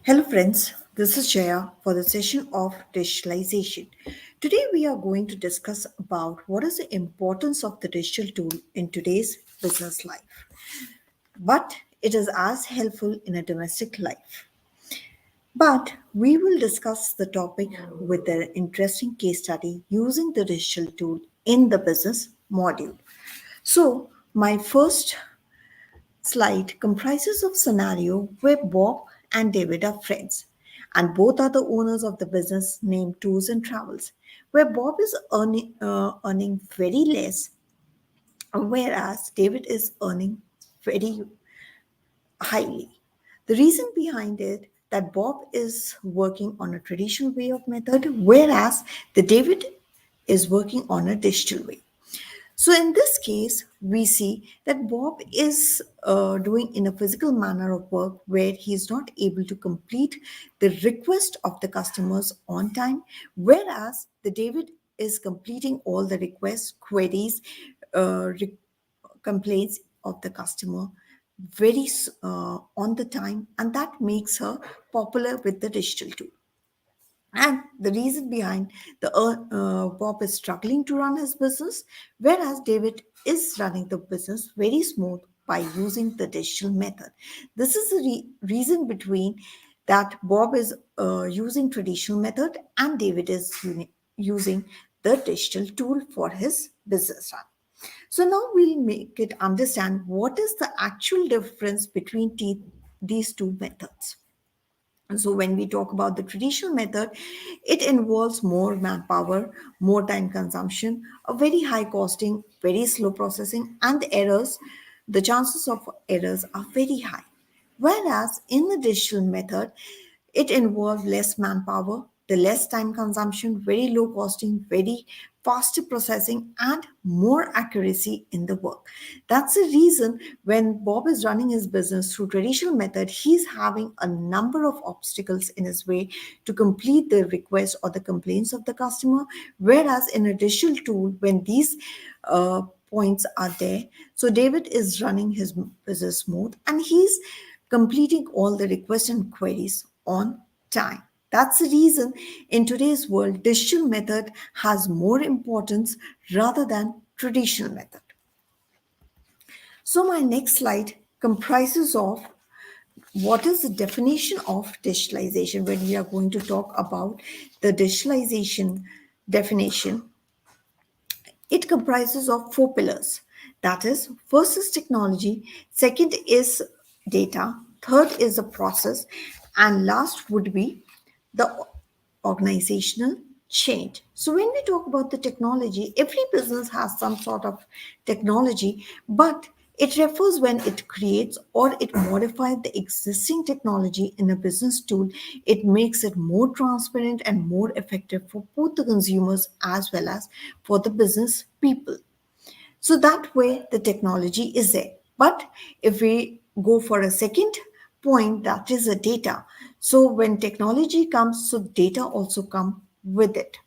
Hello, friends. This is Jaya for the session of digitalization. Today, we are going to discuss about what is the importance of the digital tool in today's business life. But it is as helpful in a domestic life. But we will discuss the topic with an interesting case study using the digital tool in the business module. So, my first slide comprises of scenario where Bob and David are friends, and both are the owners of the business named Tours and Travels, where Bob is earning very less, whereas David is earning very highly. The reason behind it that Bob is working on a traditional way of method, whereas the David is working on a digital way. So in this case, we see that Bob is doing in a physical manner of work where he is not able to complete the request of the customers on time, whereas the David is completing all the requests, queries, re- complaints of the customer very on the time, and that makes her popular with the digital tool. And the reason behind the Bob is struggling to run his business, whereas David is running the business very smooth by using the digital method. This is the reason between that Bob is using traditional method and David is using the digital tool for his business run. So now we'll make it understand what is the actual difference between these two methods. And so when we talk about the traditional method, it involves more manpower, more time consumption, a very high costing, very slow processing, and the chances of errors are very high. Whereas in the digital method, it involves less manpower, the less time consumption, very low costing, very faster processing, and more accuracy in the work. That's the reason when Bob is running his business through traditional method, he's having a number of obstacles in his way to complete the request or the complaints of the customer. Whereas in a digital tool, when these points are there, so David is running his business smooth and he's completing all the requests and queries on time. That's the reason in today's world, digital method has more importance rather than traditional method. So my next slide comprises of what is the definition of digitalization when we are going to talk about the digitalization definition. It comprises of four pillars. That is, first is technology, second is data, third is the process, and last would be the organizational change. So when we talk about the technology, every business has some sort of technology, but it refers when it creates or it modifies the existing technology in a business tool. It makes it more transparent and more effective for both the consumers as well as for the business people. So that way the technology is there. But if we go for a second point, that is the data. So when technology comes, so data also come with it.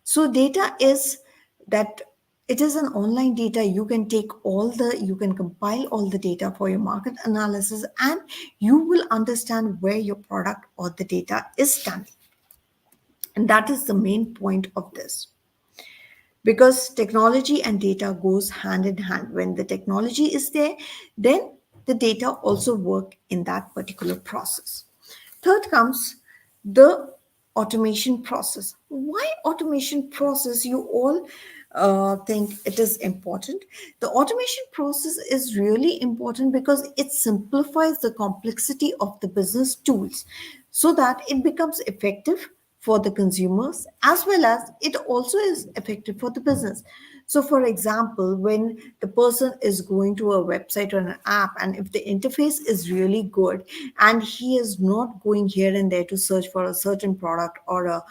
So data is that it is an online data. You can compile all the data for your market analysis and you will understand where your product or the data is standing. And that is the main point of this, because technology and data goes hand in hand. When the technology is there, then the data also work in that particular process. Third comes the automation process. Why automation process? You all think it is important. The automation process is really important because it simplifies the complexity of the business tools so that it becomes effective for the consumers as well as it also is effective for the business. So for example, when the person is going to a website or an app, and if the interface is really good and he is not going here and there to search for a certain product or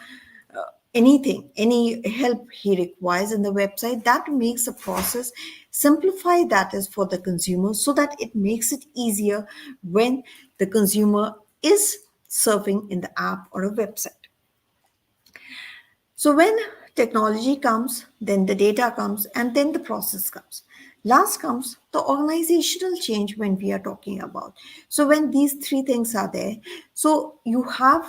anything, any help he requires in the website, that makes the process simplify, that is for the consumer, so that it makes it easier when the consumer is surfing in the app or a website. So when Technology comes, then the data comes, and then the process comes. Last comes the organizational change when we are talking about. So, when these three things are there, so you have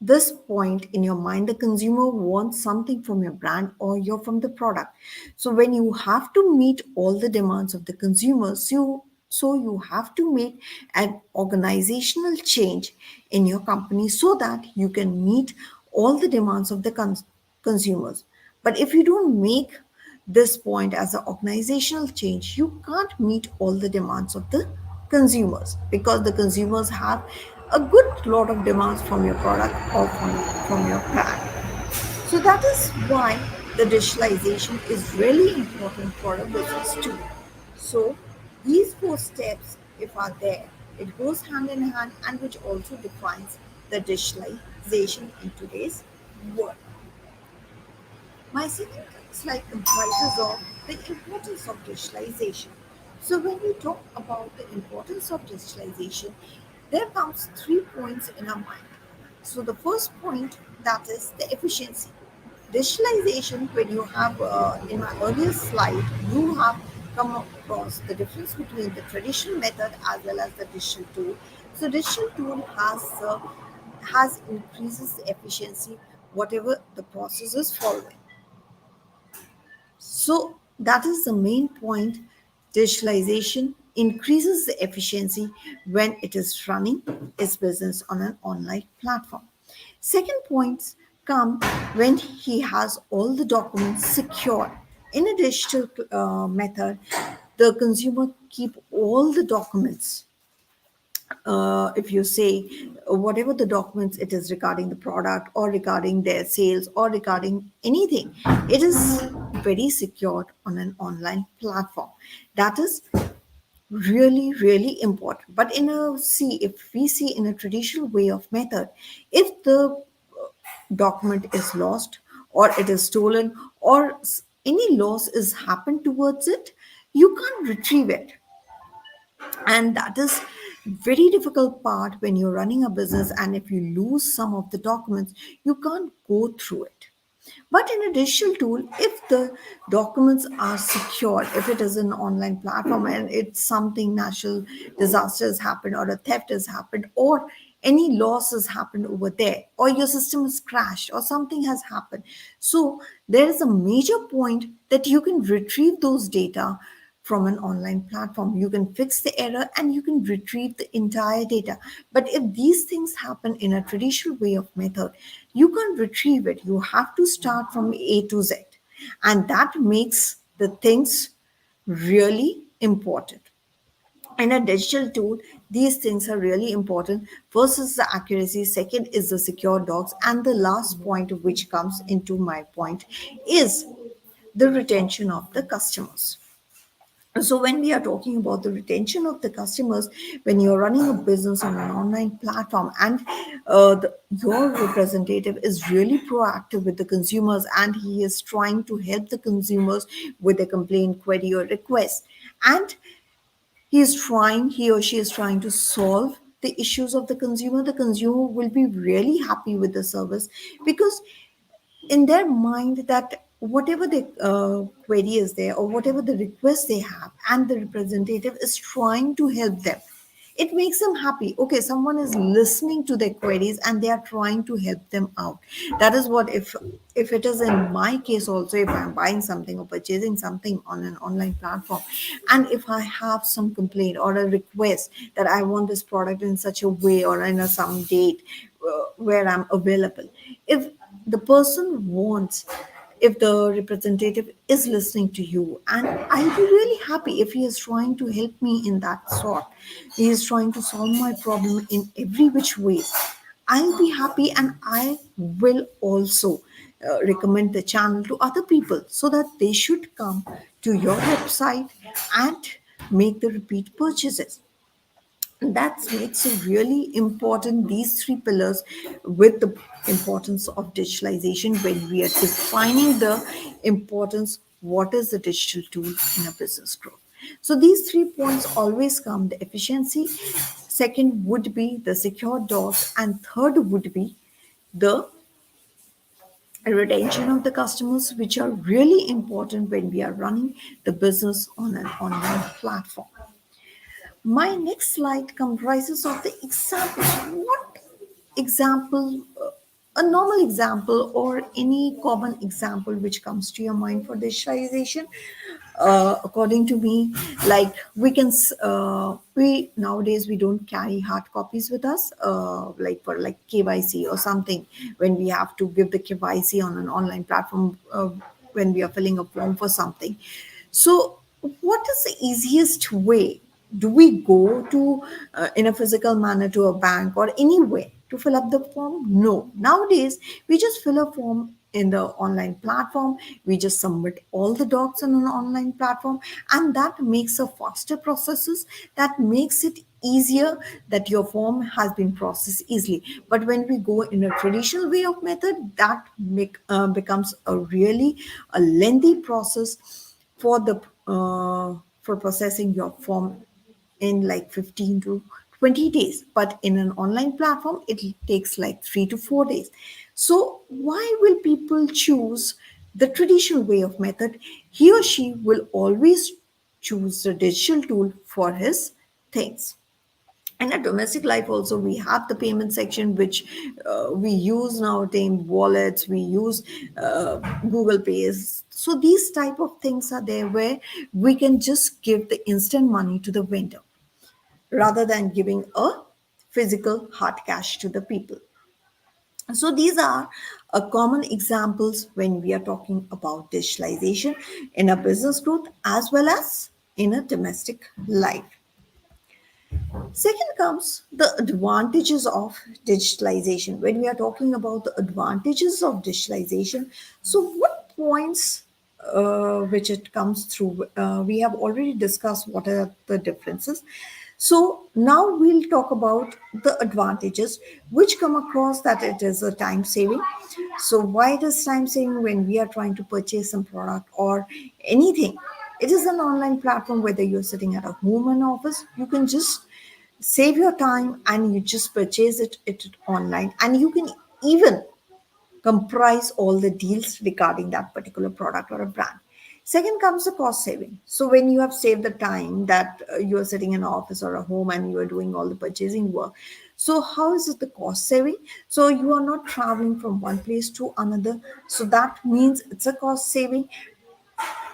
this point in your mind, the consumer wants something from your brand or you're from the product. So, when you have to meet all the demands of the consumers, you have to make an organizational change in your company so that you can meet all the demands of the consumers. But if you don't make this point as an organizational change, you can't meet all the demands of the consumers because the consumers have a good lot of demands from your product or from your brand. So that is why the digitalization is really important for a business too. So these four steps, if are there, it goes hand in hand and which also defines the digitalization in today's world. My second slide comprises of the importance of digitalization. So when we talk about the importance of digitalization, there comes 3 points in our mind. So the first point, that is the efficiency. Digitalization, when you have in my earlier slide, you have come across the difference between the traditional method as well as the digital tool. So digital tool has increases the efficiency whatever the process is following. So that is the main point. Digitalization increases the efficiency when it is running its business on an online platform. Second points come when he has all the documents secure. In a digital method, the consumer keep all the documents, if you say whatever the documents it is regarding the product or regarding their sales or regarding anything, it is very secured on an online platform. That is really really important. But if we see in a traditional way of method, if the document is lost or it is stolen or any loss is happened towards it, you can't retrieve it, and that is very difficult part when you're running a business, and if you lose some of the documents you can't go through it. But in a digital tool, if the documents are secure, if it is an online platform and it's something natural disaster has happened or a theft has happened or any loss has happened over there or your system has crashed or something has happened, so there is a major point that you can retrieve those data from an online platform. You can fix the error and you can retrieve the entire data. But if these things happen in a traditional way of method, you can't retrieve it. You have to start from A to Z. And that makes the things really important. In a digital tool, these things are really important. First is the accuracy, second is the secure docs, and the last point which comes into my point is the retention of the customers. So when we are talking about the retention of the customers, when you're running a business on an online platform and your representative is really proactive with the consumers and he is trying to help the consumers with a complaint, query, or request, and he or she is trying to solve the issues of the consumer will be really happy with the service because in their mind that whatever the query is there or whatever the request they have and the representative is trying to help them, it makes them happy. Okay, someone is listening to their queries and they are trying to help them out. That is what, if it is in my case also, if I'm buying something or purchasing something on an online platform, and if I have some complaint or a request that I want this product in such a way or in a some date where I'm available, if the person wants, if the representative is listening to you, and I'll be really happy if he is trying to help me in that sort, he is trying to solve my problem in every which way, I'll be happy and I will also recommend the channel to other people so that they should come to your website and make the repeat purchases. That makes it really important, these three pillars, with the importance of digitalization when we are defining the importance, what is the digital tool in a business growth. So these 3 points always come: the efficiency, second would be the secure doors, and third would be the retention of the customers, which are really important when we are running the business on an online platform. My next slide comprises of the examples. What example, a normal example or any common example which comes to your mind for digitalization? According to me, like we nowadays we don't carry hard copies with us, like for like KYC or something, when we have to give the KYC on an online platform, when we are filling a form for something. So, what is the easiest way? Do we go to in a physical manner to a bank or anywhere to fill up the form? No. Nowadays, we just fill a form in the online platform. We just submit all the docs on an online platform, and that makes a faster processes. That makes it easier that your form has been processed easily. But when we go in a traditional way of method, that becomes a really a lengthy process for the for processing your form in like 15 to 20 days, but in an online platform it takes like 3 to 4 days. So why will people choose the traditional way of method? He or she will always choose the digital tool for his things. And at domestic life also we have the payment section, which we use nowadays, wallets, we use Google Pays. So these type of things are there where we can just give the instant money to the vendor rather than giving a physical hard cash to the people. So these are common examples when we are talking about digitalization in a business growth as well as in a domestic life. Second comes the advantages of digitalization. When we are talking about the advantages of digitalization, so what points which it comes through, we have already discussed what are the differences. So now we'll talk about the advantages which come across, that it is a time saving. So why it is time saving? When we are trying to purchase some product or anything, it is an online platform. Whether you're sitting at a home and office, you can just save your time and you just purchase it online, and you can even comprise all the deals regarding that particular product or a brand. Second comes the cost saving. So when you have saved the time that you are sitting in an office or a home and you are doing all the purchasing work, so how is it the cost saving? So you are not traveling from one place to another, so that means it's a cost saving.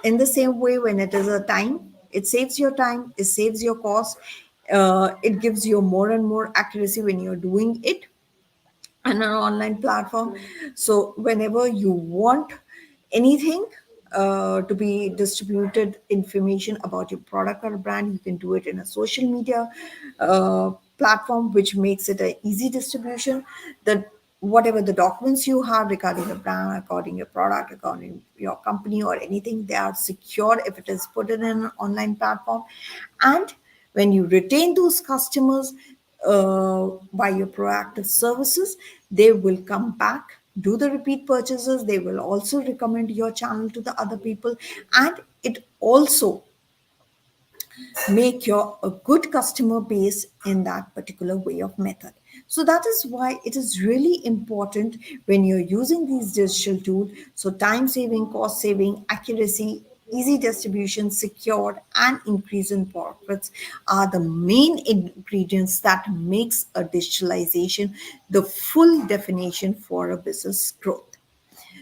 In the same way, when it is a time, it saves your time, it saves your cost, it gives you more and more accuracy when you're doing it on an online platform. So whenever you want anything to be distributed information about your product or brand, you can do it in a social media platform, which makes it an easy distribution. That whatever the documents you have regarding the brand, according your product, according your company or anything, they are secure if it is put in an online platform. And when you retain those customers by your proactive services, they will come back, do the repeat purchases. They will also recommend your channel to the other people, and it also make your a good customer base in that particular way of method. So that is why it is really important when you're using these digital tools. So time saving, cost saving, accuracy, easy distribution, secured, and increase in profits are the main ingredients that makes a digitalization the full definition for a business growth.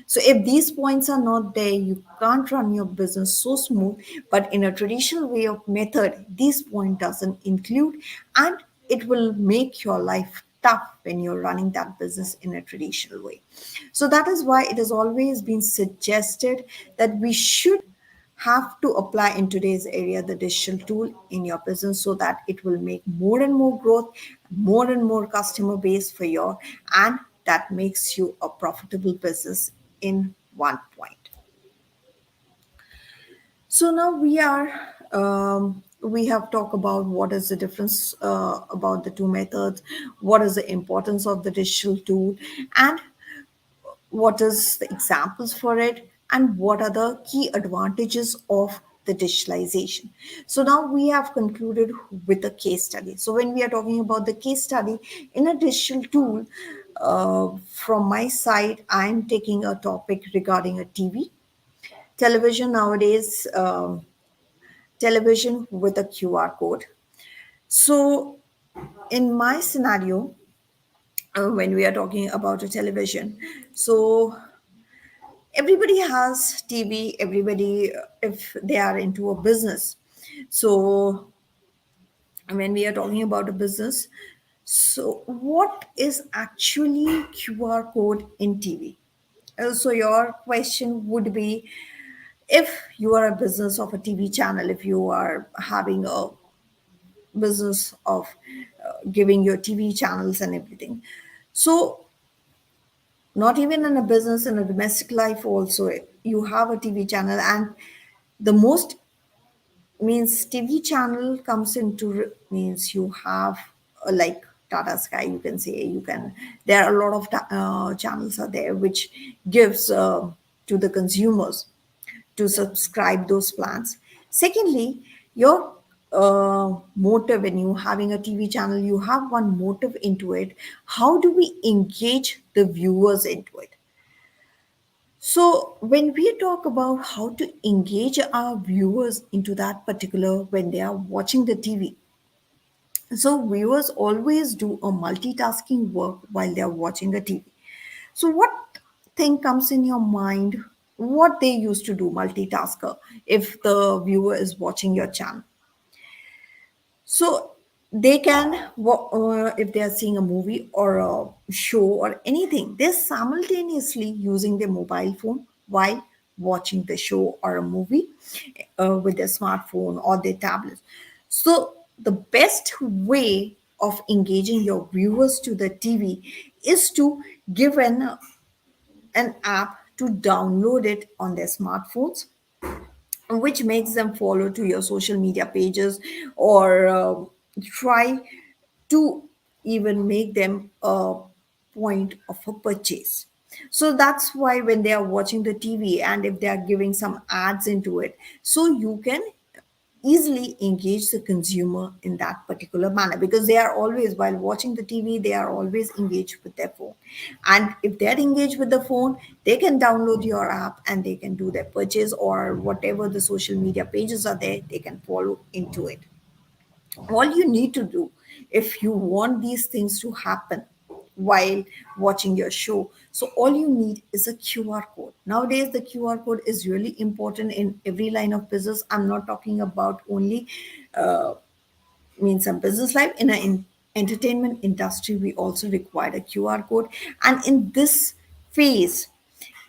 So if these points are not there, you can't run your business so smooth. But in a traditional way of method, this point doesn't include, and it will make your life tough when you're running that business in a traditional way. So that is why it has always been suggested that we should have to apply in today's area the digital tool in your business, so that it will make more and more growth, more and more customer base for your, and that makes you a profitable business in one point. So now we have talked about what is the difference about the two methods, what is the importance of the digital tool, and what is the examples for it, and what are the key advantages of the digitalization. So now we have concluded with the case study. So when we are talking about the case study in a digital tool, From my side, I'm taking a topic regarding a TV. Television nowadays, television with a QR code. So, in my scenario, when we are talking about a television, so everybody has TV, everybody, if they are into a business. So, when we are talking about a business, so what is actually QR code in TV? So your question would be, if you are a business of a TV channel, if you are having a business of giving your TV channels and everything, so not even in a business, in a domestic life also, you have a TV channel, and the most means TV channel comes into means you have like Tata Sky, you can say, you can, there are a lot of channels are there which gives to the consumers to subscribe those plans. Secondly, your motive, when you having a TV channel, you have one motive into it. How do we engage the viewers into it? So, when we talk about how to engage our viewers into that particular when they are watching the TV, so viewers always do a multitasking work while they are watching the TV. So, what thing comes in your mind? What they used to do, multitasker, if the viewer is watching your channel? So they can, if they are seeing a movie or a show or anything, they're simultaneously using their mobile phone while watching the show or a movie with their smartphone or their tablet. So the best way of engaging your viewers to the TV is to give an app to download it on their smartphones, which makes them follow to your social media pages, or try to even make them a point of a purchase. So that's why when they are watching the TV and if they are giving some ads into it, so you can easily engage the consumer in that particular manner, because they are always, while watching the TV, they are always engaged with their phone. And if they're engaged with the phone, they can download your app and they can do their purchase, or whatever the social media pages are there, they can follow into it. All you need to do, if you want these things to happen while watching your show, so all you need is a QR code. Nowadays the QR code is really important in every line of business. I'm not talking about only means some business life, in an entertainment industry we also require a QR code. And in this phase,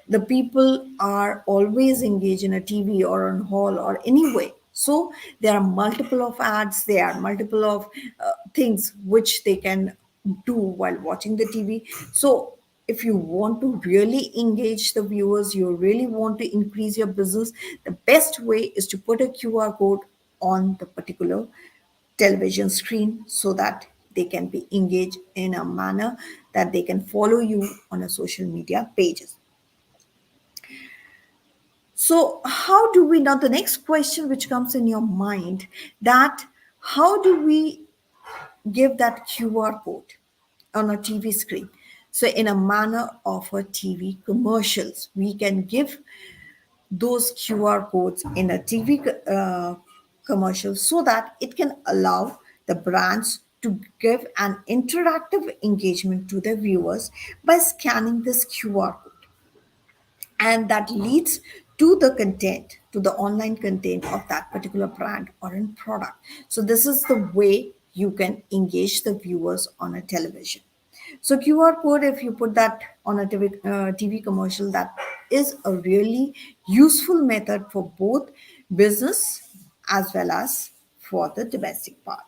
the people are always engaged in a TV or on hall or anyway. So there are multiple of ads, there are multiple of things which they can do while watching the TV. So if you want to really engage the viewers, you really want to increase your business, the best way is to put a QR code on the particular television screen, so that they can be engaged in a manner that they can follow you on a social media pages. So, how do we now? The next question which comes in your mind, that how do we give that QR code on a TV screen? So, in a manner of a TV commercials, we can give those QR codes in a TV commercial, so that it can allow the brands to give an interactive engagement to their viewers by scanning this QR code, and that leads to the content, to the online content of that particular brand or in product. So this is the way you can engage the viewers on a television. So QR code, if you put that on a TV commercial, that is a really useful method for both business as well as for the domestic part.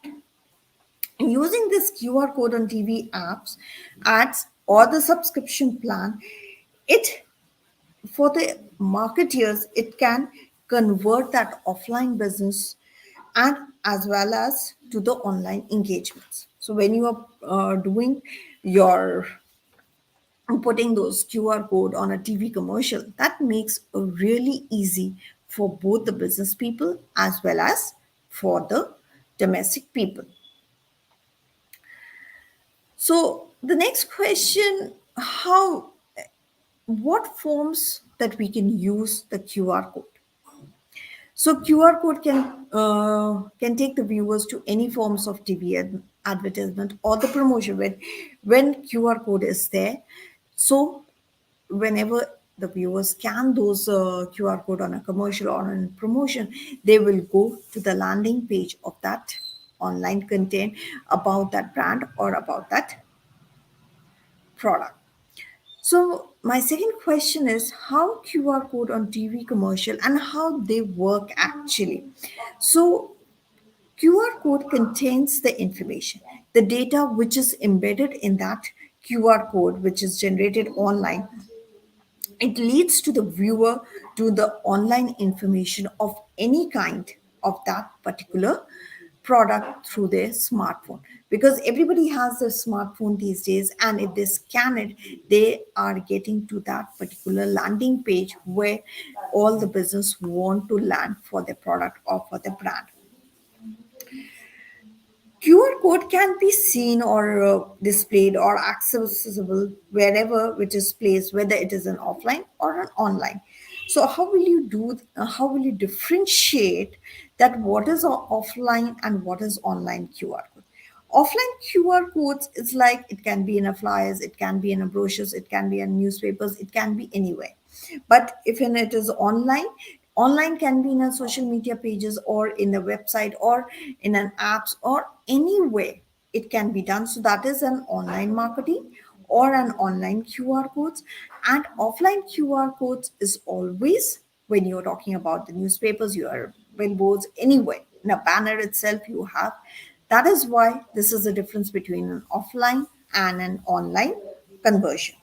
Using this QR code on TV apps, ads, or the subscription plan, it, for the marketeers, it can convert that offline business and as well as to the online engagements. So when you are doing your putting those QR code on a TV commercial, that makes it really easy for both the business people as well as for the domestic people. So the next question how what forms that we can use the QR code. So QR code can take the viewers to any forms of TV advertisement or the promotion when QR code is there. So whenever the viewers scan those QR code on a commercial or on a promotion, they will go to the landing page of that online content about that brand or about that product. So my second question is how QR code on TV commercial and how they work actually. So QR code contains the information, the data which is embedded in that QR code, which is generated online. It leads to the viewer to the online information of any kind of that particular product through their smartphone, because everybody has a smartphone these days, and if they scan it, they are getting to that particular landing page where all the business want to land for their product or for the brand. QR code can be seen or displayed or accessible wherever which is placed, whether it is an offline or an online. So how will you do? How will you differentiate that what is offline and what is online QR code? Offline QR codes is like it can be in a flyers, it can be in a brochures, it can be in newspapers, it can be anywhere. But if it is online, online can be in a social media pages or in a website or in an apps or anywhere it can be done. So that is an online marketing or an online QR codes. And offline QR codes is always when you're talking about the newspapers, your billboards, anywhere in a banner itself you have. That is why this is the difference between an offline and an online conversion.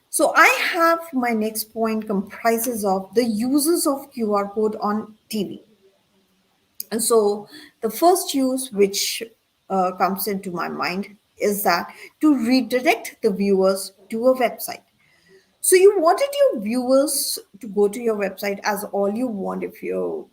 So I have my next point comprises of the uses of QR code on TV. And so the first use which comes into my mind is that to redirect the viewers to a website. So you wanted your viewers to go to your website as all you want if you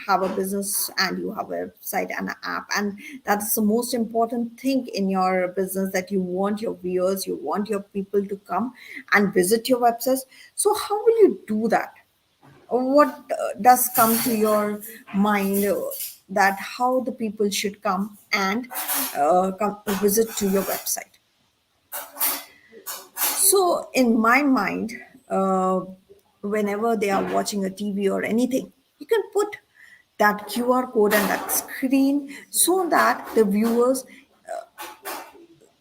have a business and you have a website and an app, and that's the most important thing in your business, that you want your viewers, you want your people to come and visit your website. So how will you do that? What does come to your mind that how the people should come and come visit to your website? So, in my mind, uh, whenever they are watching a TV or anything, you can put that QR code and that screen so that the viewers.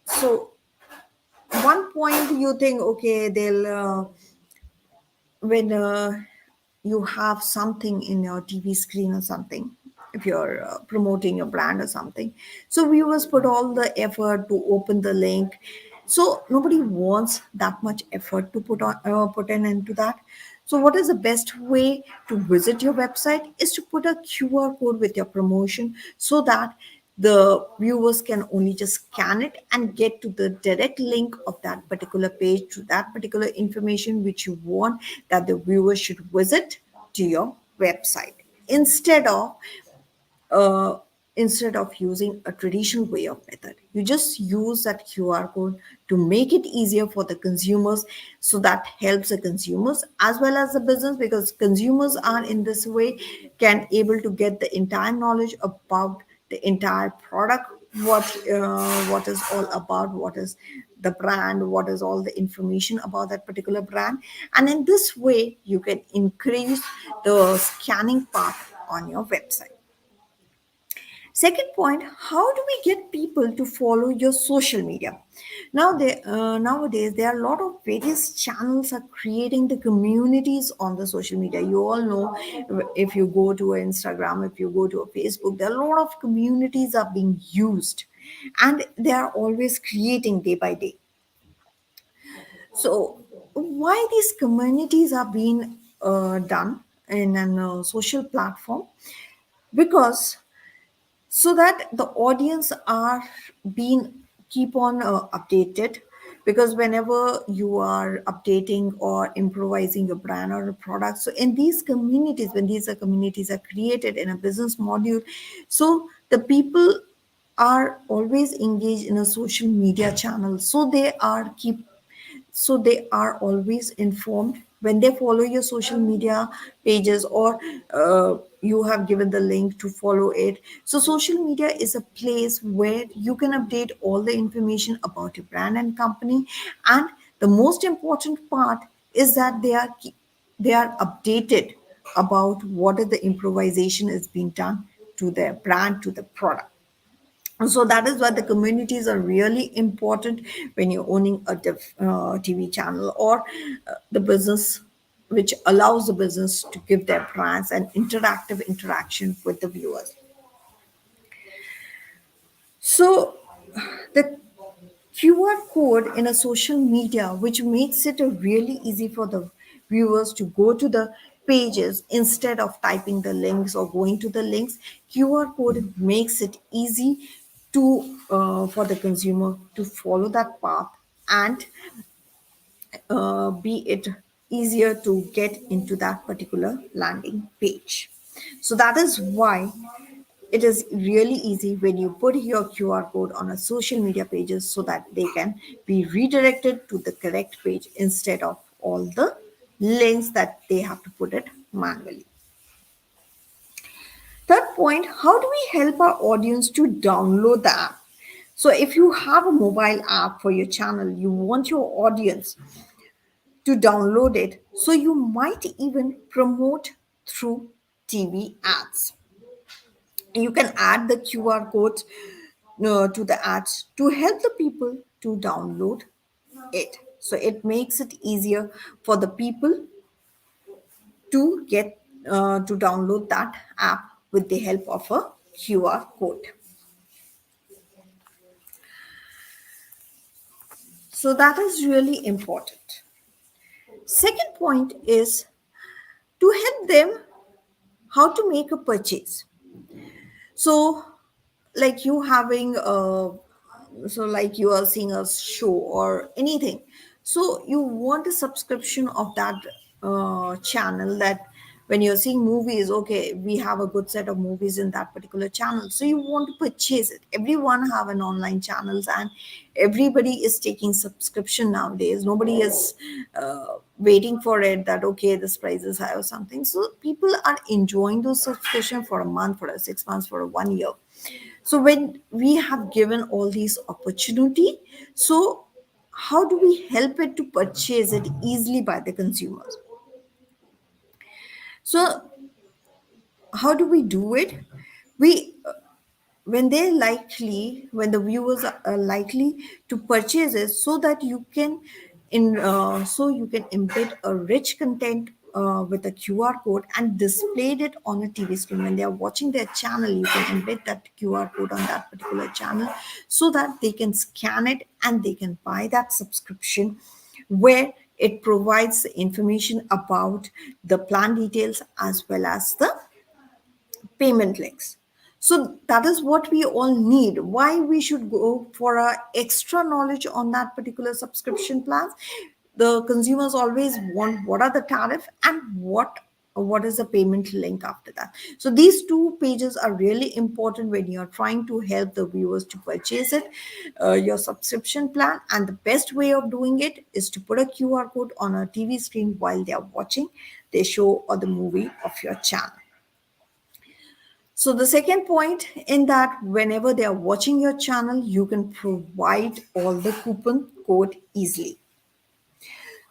So, one point you think, okay, they'll when you have something in your TV screen or something, if you're promoting your brand or something, so viewers put all the effort to open the link. So nobody wants that much effort to put in into that. So what is the best way to visit your website is to put a QR code with your promotion so that the viewers can only just scan it and get to the direct link of that particular page to that particular information which you want that the viewers should visit to your website instead of uh, instead of using a traditional way of method. You just use that QR code to make it easier for the consumers, so that helps the consumers as well as the business, because consumers are in this way can able to get the entire knowledge about the entire product, what is all about, what is the brand, what is all the information about that particular brand. And in this way you can increase the scanning part on your website. Second point, how do we get people to follow your social media? Nowadays, there are a lot of various channels are creating the communities on the social media. You all know, if you go to Instagram, if you go to a Facebook, there are a lot of communities are being used, and they are always creating day by day. So, why these communities are being done in a social platform? Because so that the audience are being keep on updated, because whenever you are updating or improvising a brand or a product, so in these communities, when these are communities are created in a business module, so the people are always engaged in a social media channel, so they are always informed when they follow your social media pages, or you have given the link to follow it. So social media is a place where you can update all the information about your brand and company. And the most important part is that they are updated about what is the improvisation is being done to their brand, to the product. So that is why the communities are really important when you're owning a TV channel, or the business, which allows the business to give their brands an interactive interaction with the viewers. So the QR code in a social media, which makes it a really easy for the viewers to go to the pages instead of typing the links or going to the links. QR code makes it easy to for the consumer to follow that path, and be it easier to get into that particular landing page. So that is why it is really easy when you put your QR code on a social media pages, so that they can be redirected to the correct page instead of all the links that they have to put it manually. Third point, how do we help our audience to download the app? So if you have a mobile app for your channel, you want your audience to download it. So you might even promote through TV ads. You can add the QR codes to the ads to help the people to download it. So it makes it easier for the people to get to download that app with the help of a QR code. So that is really important. Second point is to help them how to make a purchase. So like you having a, so like you are seeing a show or anything, so you want a subscription of that channel, that when you're seeing movies, okay, we have a good set of movies in that particular channel, so you want to purchase it. Everyone have an online channels, and everybody is taking subscription nowadays. Nobody is waiting for it, that okay, this price is high or something. So people are enjoying those subscription for a month, for a 6 months, for a 1 year. So when we have given all these opportunity, so how do we help it to purchase it easily by the consumers? So how do we do it? We when the viewers are likely to purchase it, so that you can so you can embed a rich content with a QR code and displayed it on a TV screen. When they are watching their channel, you can embed that QR code on that particular channel, so that they can scan it and they can buy that subscription, where it provides the information about the plan details as well as the payment links. So that is what we all need. Why we should go for a extra knowledge on that particular subscription plans? The consumers always want what are the tariff and what is the payment link after that. So these two pages are really important when you're trying to help the viewers to purchase it, your subscription plan. And the best way of doing it is to put a QR code on a TV screen while they are watching the show or the movie of your channel. So the second point in that, whenever they are watching your channel, you can provide all the coupon code easily.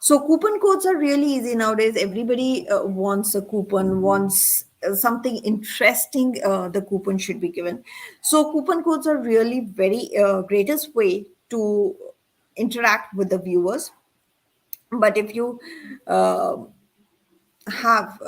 So coupon codes are really easy nowadays. Everybody wants a coupon, wants something interesting. The coupon should be given. So coupon codes are really very greatest way to interact with the viewers. But if you uh, have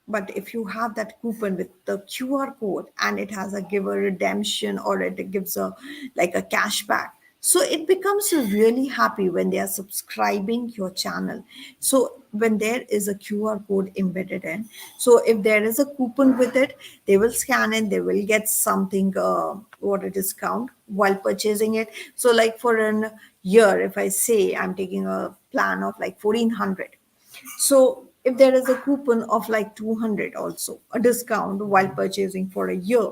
but if you have that coupon with the QR code, and it has a give a redemption, or it gives a like a cashback, so it becomes really happy when they are subscribing your channel. So when there is a QR code embedded in, so if there is a coupon with it, they will scan it, they will get something what a discount while purchasing it. So like for an year, if I say I'm taking a plan of like 1400, so if there is a coupon of like 200, also a discount while purchasing for a year,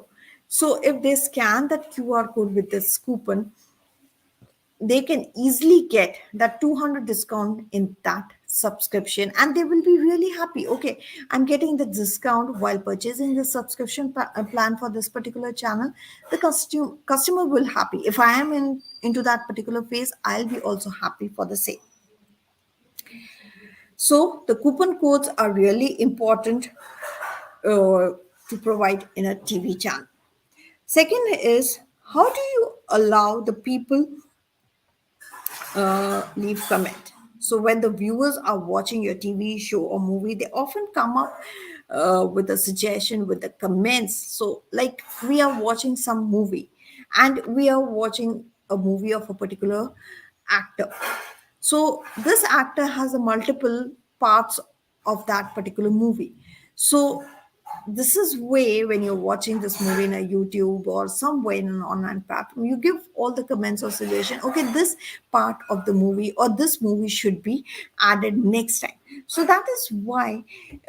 So if they scan that QR code with this coupon, they can easily get that 200 discount in that subscription, and they will be really happy. Okay, I'm getting the discount while purchasing the subscription plan for this particular channel. The customer will happy. If I am into that particular phase, I'll be also happy for the same. So the coupon codes are really important to provide in a TV channel. Second is, how do you allow the people leave comment? So when the viewers are watching your TV show or movie, they often come up with a suggestion with the comments. So like we are watching some movie, and we are watching a movie of a particular actor. So this actor has a multiple parts of that particular movie. So this is way when you're watching this movie in a YouTube or somewhere in an online platform, you give all the comments or suggestion. Okay, this part of the movie or this movie should be added next time. So that is why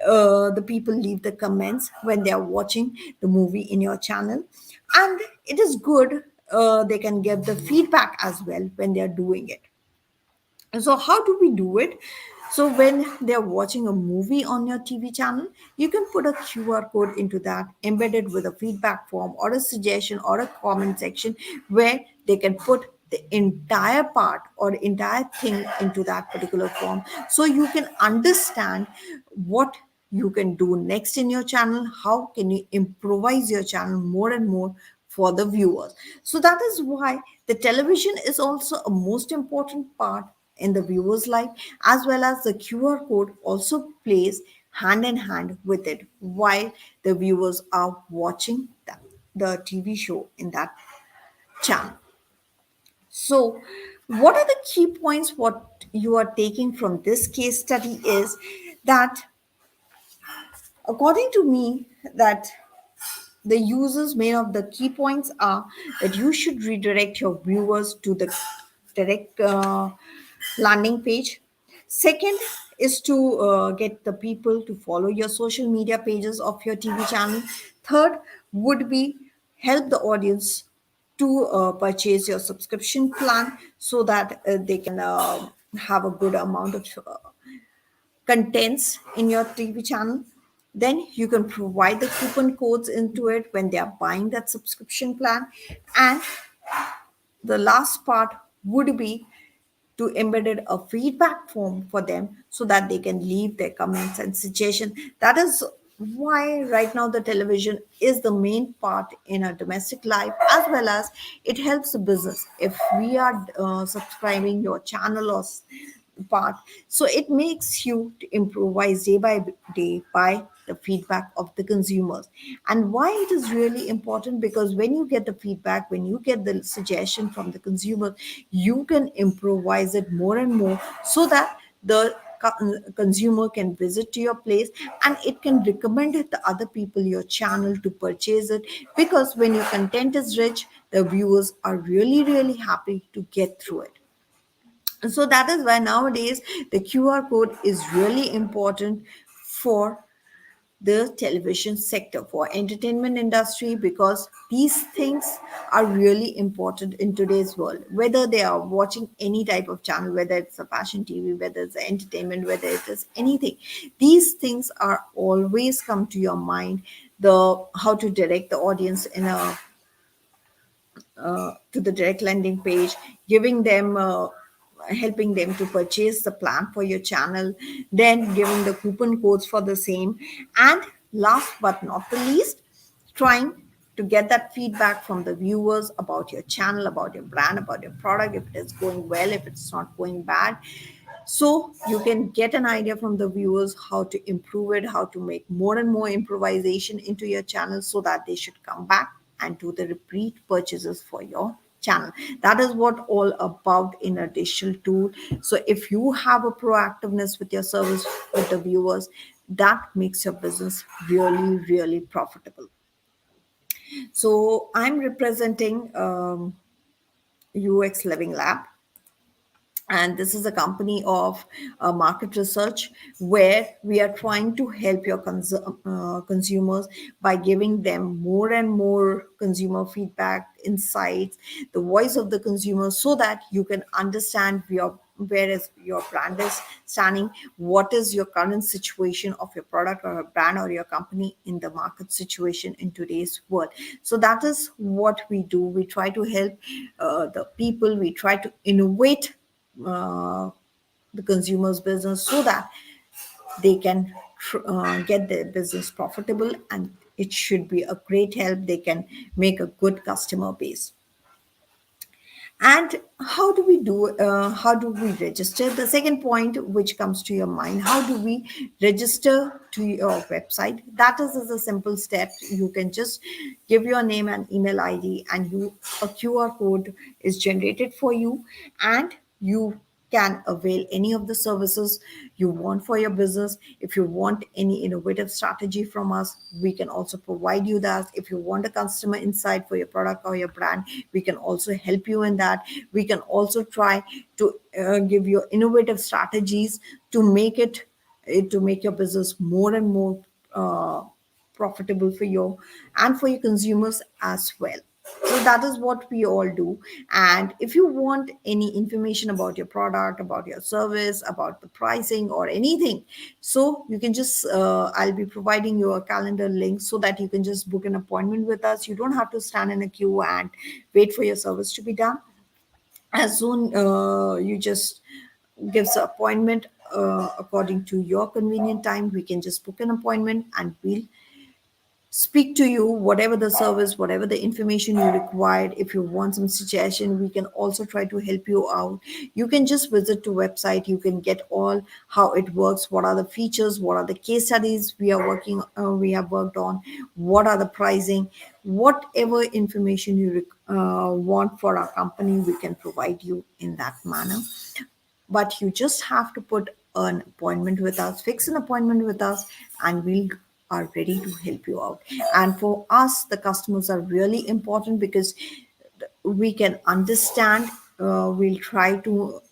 the people leave the comments when they are watching the movie in your channel, and it is good. They can give the feedback as well when they are doing it. And so, how do we do it? So, when they're watching a movie on your TV channel, you can put a QR code into that, embedded with a feedback form or a suggestion or a comment section where they can put the entire part or entire thing into that particular form. So, you can understand what you can do next in your channel. How can you improvise your channel more and more for the viewers? So that is why the television is also a most important part in the viewer's life, as well as the QR code also plays hand in hand with it while the viewers are watching the TV show in that channel. So, what are the key points? What you are taking from this case study is that, according to me, that the users main of the key points are that you should redirect your viewers to the direct landing page. Second is to get the people to follow your social media pages of your TV channel. Third would be help the audience to purchase your subscription plan so that they can have a good amount of contents in your TV channel. Then you can provide the coupon codes into it when they are buying that subscription plan. And the last part would be to embedded a feedback form for them so that they can leave their comments and suggestion. That is why right now the television is the main part in our domestic life, as well as it helps the business. If we are subscribing your channel or part, so it makes you to improvise day by day by the feedback of the consumers. And why it is really important, because when you get the feedback, when you get the suggestion from the consumer, you can improvise it more and more so that the consumer can visit to your place, and it can recommend it to other people your channel to purchase it. Because when your content is rich, the viewers are really really happy to get through it. So that is why nowadays the QR code is really important for the television sector, for entertainment industry, because these things are really important in today's world. Whether they are watching any type of channel, whether it's a fashion TV, whether it's entertainment, whether it is anything, these things are always come to your mind. The how to direct the audience in a to the direct lending page, giving them helping them to purchase the plan for your channel, then giving the coupon codes for the same, and last but not the least, trying to get that feedback from the viewers about your channel, about your brand, about your product, if it is going well, if it's not going bad. So you can get an idea from the viewers how to improve it, how to make more and more improvisation into your channel so that they should come back and do the repeat purchases for your channel. That is what all about in a digital tool. So if you have a proactiveness with your service with the viewers, that makes your business really really profitable. So I'm representing UX Living Lab, and this is a company of market research where we are trying to help your consumers by giving them more and more consumer feedback, insights, the voice of the consumer, so that you can understand where is your brand is standing, what is your current situation of your product or a brand or your company in the market situation in today's world. So that is what we do. We try to help the people, we try to innovate uh, the consumer's business so that they can get their business profitable, and it should be a great help. They can make a good customer base. And how do we register? The second point which comes to your mind, how do we register to your website? That is a simple step. You can just give your name and email ID, and a QR code is generated for you, and you can avail any of the services you want for your business. If you want any innovative strategy from us, we can also provide you that. If you want a customer insight for your product or your brand, we can also help you in that. We can also try to give you innovative strategies to make your business more and more uh, profitable for you and for your consumers as well. So that is what we all do. And if you want any information about your product, about your service, about the pricing or anything, so you can just I'll be providing you a calendar link so that you can just book an appointment with us. You don't have to stand in a queue and wait for your service to be done. As soon you just gives an appointment according to your convenient time, we can just book an appointment and we'll speak to you, whatever the service, whatever the information you required. If you want some suggestion, we can also try to help you out. You can just visit the website. You can get all how it works, what are the features, what are the case studies we have worked on, what are the pricing, whatever information you want for our company, we can provide you in that manner. But you just have to put an appointment with us, fix an appointment with us, and we are ready to help you out. And for us, the customers are really important because we can understand. We'll try to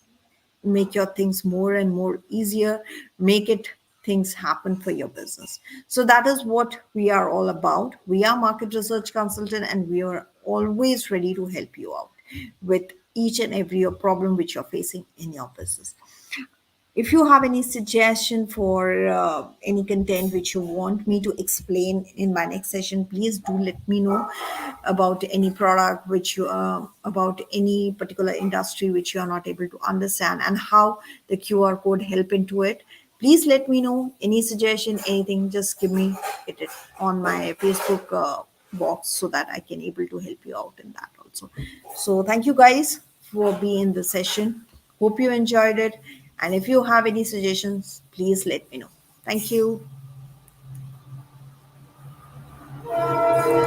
make your things more and more easier, make it things happen for your business. So that is what we are all about. We are market research consultant, and we are always ready to help you out with each and every problem which you're facing in your business. If you have any suggestion for any content which you want me to explain in my next session, please do let me know about any product which you about any particular industry which you are not able to understand, and how the QR code help into it. Please let me know any suggestion, anything. Just give me it on my Facebook box so that I can able to help you out in that also. So thank you guys for being in the session. Hope you enjoyed it. And if you have any suggestions, please let me know. Thank you.